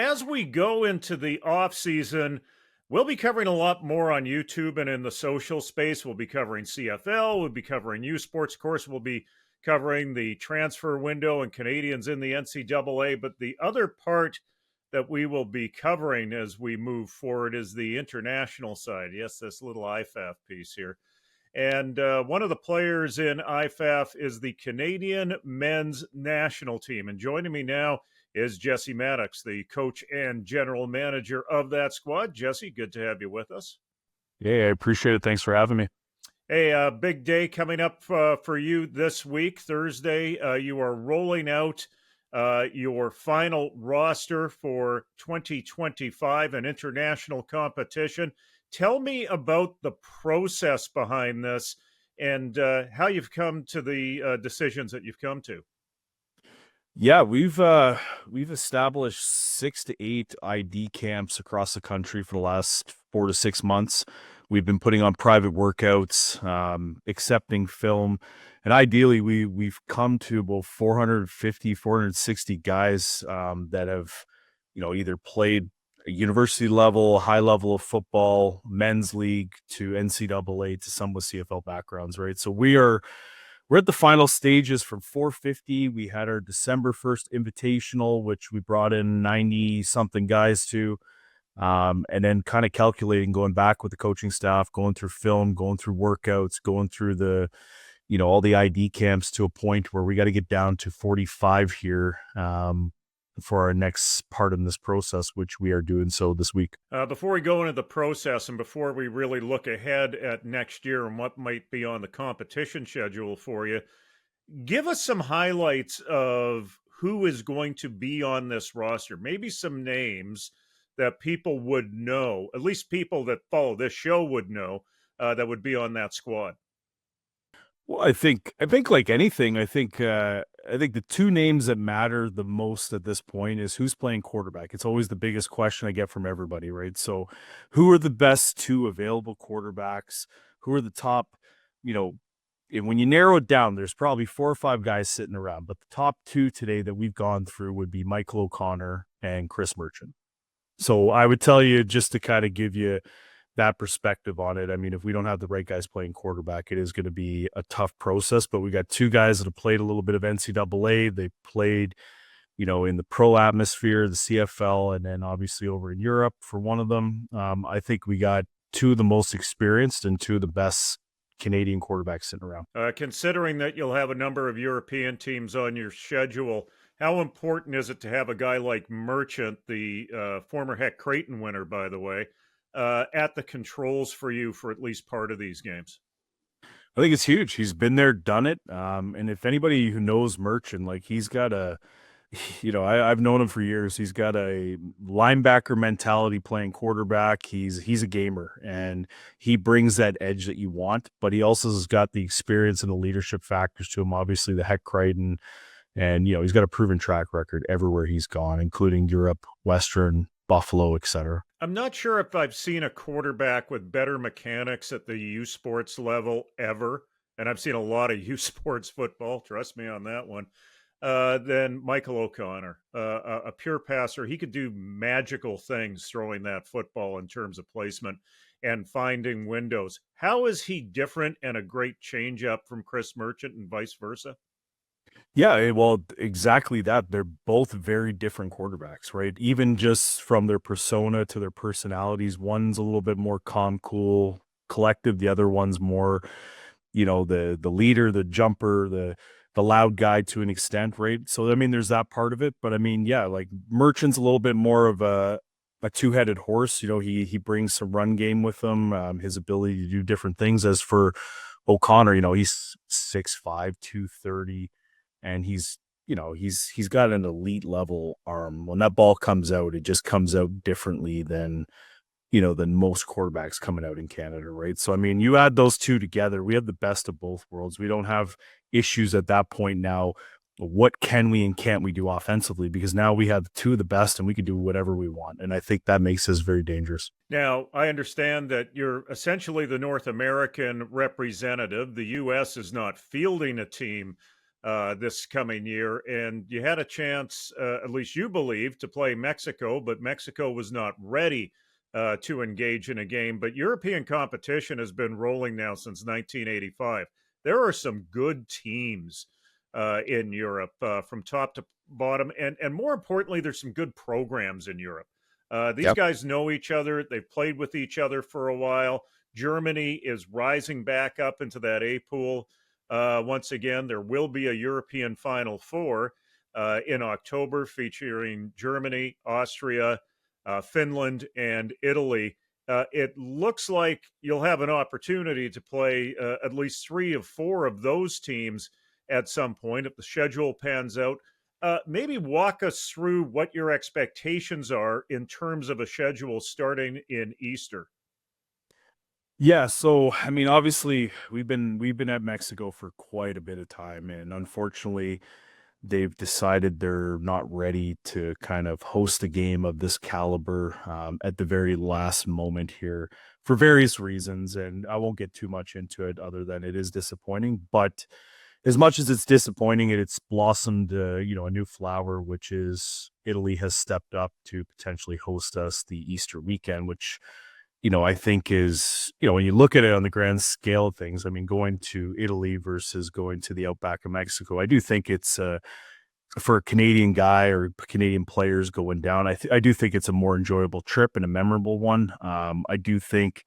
as we go into the off season, we'll be covering a lot more on YouTube and in the social space. We'll be covering CFL, we'll be covering U Sports, of course, we'll be covering the transfer window and Canadians in the NCAA. But the other part that we will be covering as we move forward is the international side. Yes, this little IFAF piece here. And one of the players in IFAF is the Canadian men's national team. And joining me now is Jesse Maddox, the coach and general manager of that squad. Jesse, good to have you with us. Yeah, I appreciate it. Thanks for having me. Hey, big day coming up for you this week, Thursday. You are rolling out your final roster for 2025, an international competition. Tell me about the process behind this and how you've come to the decisions that you've come to. Yeah, we've established 6 to 8 ID camps across the country for the last 4 to 6 months. We've been putting on private workouts, accepting film, and ideally we've come to about 450, 460 guys that have, either played a university level, high level of football, men's league to NCAA to some with CFL backgrounds, right? So we're at the final stages from 450. We had our December 1st invitational, which we brought in 90 something guys to, and then kind of calculating, going back with the coaching staff, going through film, going through workouts, going through all the ID camps to a point where we got to get down to 45 here, for our next part in this process, which we are doing so this week. Before we go into the process and before we really look ahead at next year and what might be on the competition schedule for you, give us some highlights of who is going to be on this roster. Maybe some names that people would know, at least people that follow this show would know, that would be on that squad. Well, I think like anything, I think the two names that matter the most at this point is who's playing quarterback. It's always the biggest question I get from everybody, right? So who are the best two available quarterbacks? Who are the top, and when you narrow it down, there's probably 4 or 5 guys sitting around, but the top two today that we've gone through would be Michael O'Connor and Chris Merchant. So I would tell you, just to kind of give you that perspective on it. I mean, if we don't have the right guys playing quarterback, it is going to be a tough process, but we got 2 guys that have played a little bit of NCAA. They played, in the pro atmosphere, the CFL, and then obviously over in Europe for one of them. I think we got 2 of the most experienced and 2 of the best Canadian quarterbacks sitting around. Considering that you'll have a number of European teams on your schedule, how important is it to have a guy like Merchant, the former Heck Creighton winner, by the way, at the controls for you for at least part of these games? I think it's huge. He's been there, done it. And if anybody who knows Merchant, like he's got I've known him for years. He's got a linebacker mentality playing quarterback. He's a gamer and he brings that edge that you want, but he also has got the experience and the leadership factors to him. Obviously the Heck Creighton, and he's got a proven track record everywhere he's gone, including Europe, Western, Buffalo, etc. I'm not sure if I've seen a quarterback with better mechanics at the U Sports level ever, and I've seen a lot of U Sports football, trust me on that one, than Michael O'Connor. A pure passer. He could do magical things throwing that football in terms of placement and finding windows. How is he different and a great change-up from Chris Merchant and vice versa? Yeah, well, exactly that. They're both very different quarterbacks, right? Even just from their persona to their personalities. One's a little bit more calm, cool, collective. The other one's more, the leader, the jumper, the loud guy to an extent, right? So I mean, there's that part of it. But I mean, yeah, like Merchant's a little bit more of a two-headed horse. He brings some run game with him, his ability to do different things. As for O'Connor, he's 6'5", 230. And he's got an elite level arm. When that ball comes out, it just comes out differently than most quarterbacks coming out in Canada, right? So, I mean, you add those two together, we have the best of both worlds. We don't have issues at that point now. What can we and can't we do offensively? Because now we have 2 of the best and we can do whatever we want. And I think that makes us very dangerous. Now, I understand that you're essentially the North American representative. The U.S. is not fielding a team this coming year, and you had a chance, at least you believe, to play Mexico, but Mexico was not ready to engage in a game. But European competition has been rolling now since 1985. There are some good teams in Europe from top to bottom, and more importantly, there's some good programs in Europe. These Yep. guys know each other. They've played with each other for a while. Germany is rising back up into that A pool. Once again, there will be a European Final Four in October featuring Germany, Austria, Finland, and Italy. It looks like you'll have an opportunity to play at least 3 of 4 of those teams at some point if the schedule pans out. Maybe walk us through what your expectations are in terms of a schedule starting in Easter. Yeah, so I mean, obviously, we've been at Mexico for quite a bit of time, and unfortunately, they've decided they're not ready to kind of host a game of this caliber at the very last moment here for various reasons, and I won't get too much into it other than it is disappointing. But as much as it's disappointing, it's blossomed, a new flower, which is Italy has stepped up to potentially host us the Easter weekend, which I think is, when you look at it on the grand scale of things, I mean, going to Italy versus going to the outback of Mexico, I do think it's for a Canadian guy or Canadian players going down. I do think it's a more enjoyable trip and a memorable one. I do think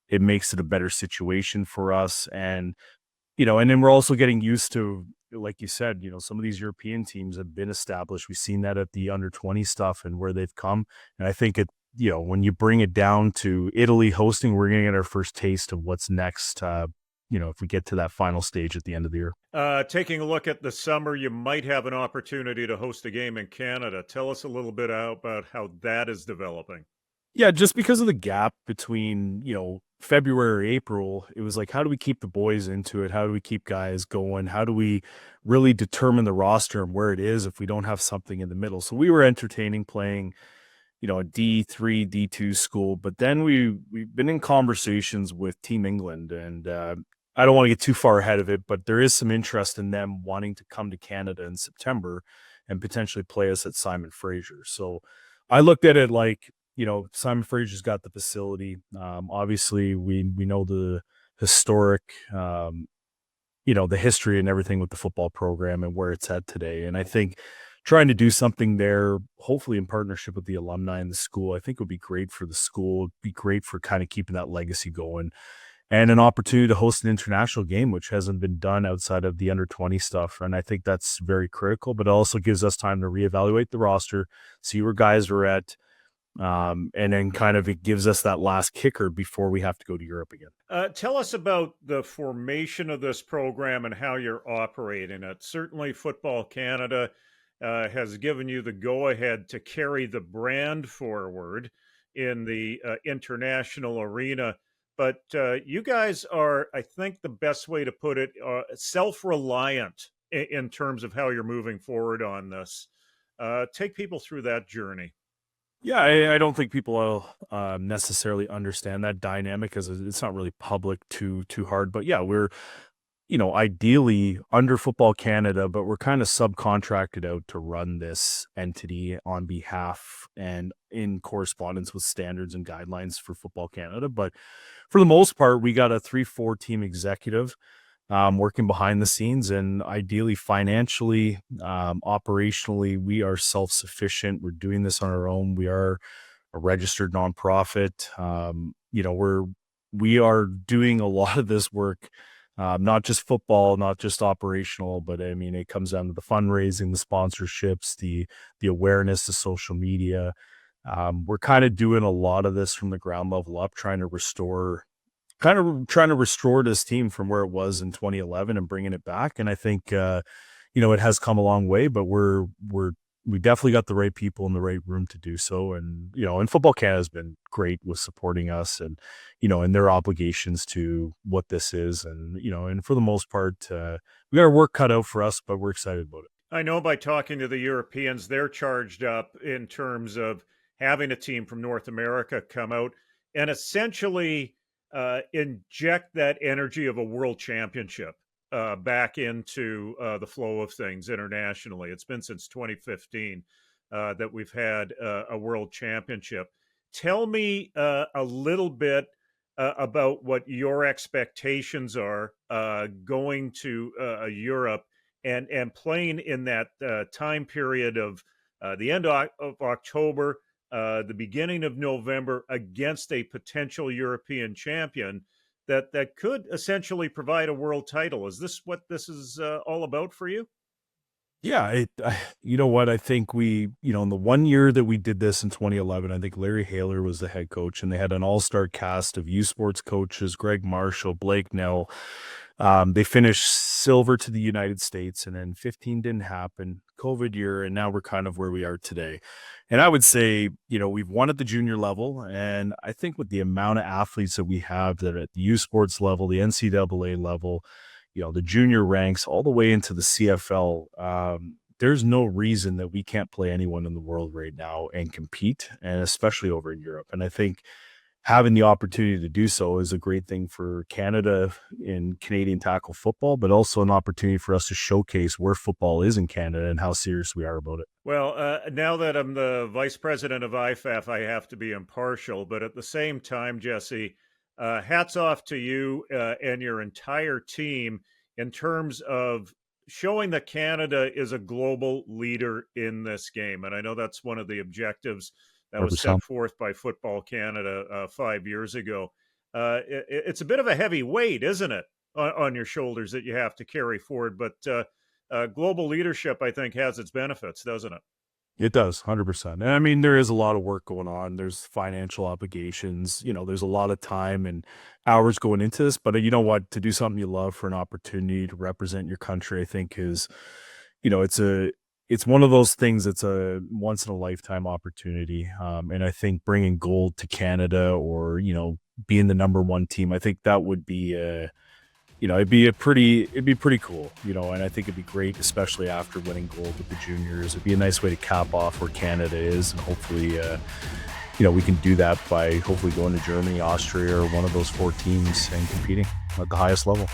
it makes it a better situation for us, and then we're also getting used to, like you said, some of these European teams have been established. We've seen that at the under 20 stuff and where they've come. And I think when you bring it down to Italy hosting, we're going to get our first taste of what's next, if we get to that final stage at the end of the year. Taking a look at the summer, you might have an opportunity to host a game in Canada. Tell us a little bit about how that is developing. Yeah, just because of the gap between, February, April, it was like, how do we keep the boys into it? How do we keep guys going? How do we really determine the roster and where it is if we don't have something in the middle? So we were entertaining playing, a D3, D2 school, but then we've been in conversations with Team England, and I don't want to get too far ahead of it, but there is some interest in them wanting to come to Canada in September and potentially play us at Simon Fraser. So I looked at it like, Simon Fraser's got the facility. Obviously, we know the historic, the history and everything with the football program and where it's at today. And I think trying to do something there, hopefully in partnership with the alumni and the school, I think would be great for the school, be great for kind of keeping that legacy going, and an opportunity to host an international game, which hasn't been done outside of the under 20 stuff. And I think that's very critical, but it also gives us time to reevaluate the roster, see where guys are at, and then kind of it gives us that last kicker before we have to go to Europe again. Tell us about the formation of this program and how you're operating it. Certainly, Football Canada has given you the go ahead to carry the brand forward in the international arena. But you guys are, I think the best way to put it, self reliant in terms of how you're moving forward on this. Take people through that journey. Yeah, I don't think people necessarily understand that dynamic because it's not really public too hard. But yeah, we're ideally under Football Canada, but we're kind of subcontracted out to run this entity on behalf and in correspondence with standards and guidelines for Football Canada. But for the most part, we got a 3-4 team executive working behind the scenes, and ideally financially, operationally, we are self-sufficient. We're doing this on our own. We are a registered nonprofit. We are doing a lot of this work, not just football, not just operational, but I mean, it comes down to the fundraising, the sponsorships, the awareness, the social media. We're kind of doing a lot of this from the ground level up, trying to restore this team from where it was in 2011 and bringing it back. And I think, it has come a long way, but we definitely got the right people in the right room to do so. And, and Football Canada has been great with supporting us and, and their obligations to what this is. And, and for the most part, we got our work cut out for us, but we're excited about it. I know by talking to the Europeans, they're charged up in terms of having a team from North America come out and essentially inject that energy of a world championship back into the flow of things internationally. It's been since 2015 that we've had a world championship. Tell me a little bit about what your expectations are going to Europe and playing in that time period of the end of October, the beginning of November against a potential European champion that could essentially provide a world title. Is this what this is all about for you? Yeah, you know what? I think in the 1 year that we did this in 2011, I think Larry Haler was the head coach, and they had an all-star cast of U Sports coaches, Greg Marshall, Blake Nell. They finished silver to the United States, and then 15 didn't happen, COVID year, and now we're kind of where we are today. And I would say, we've won at the junior level, and I think with the amount of athletes that we have that are at the U Sports level, the NCAA level, the junior ranks all the way into the CFL, there's no reason that we can't play anyone in the world right now and compete, and especially over in Europe. And I think having the opportunity to do so is a great thing for Canada in Canadian tackle football, but also an opportunity for us to showcase where football is in Canada and how serious we are about it. Well, now that I'm the vice president of IFAF, I have to be impartial. But at the same time, Jesse, hats off to you and your entire team in terms of showing that Canada is a global leader in this game. And I know that's one of the objectives that was 100%. set forth by Football Canada 5 years ago. It's a bit of a heavy weight, isn't it, on your shoulders that you have to carry forward? But global leadership, I think, has its benefits, doesn't it? It does, 100%. And I mean, there is a lot of work going on. There's financial obligations. There's a lot of time and hours going into this. But you know what? To do something you love for an opportunity to represent your country, I think is, it's one of those things that's a once in a lifetime opportunity. And I think bringing gold to Canada or, being the number one team, I think that would be it'd be pretty cool, and I think it'd be great, especially after winning gold with the juniors. It'd be a nice way to cap off where Canada is. And hopefully, we can do that by hopefully going to Germany, Austria, or one of those four teams and competing at the highest level.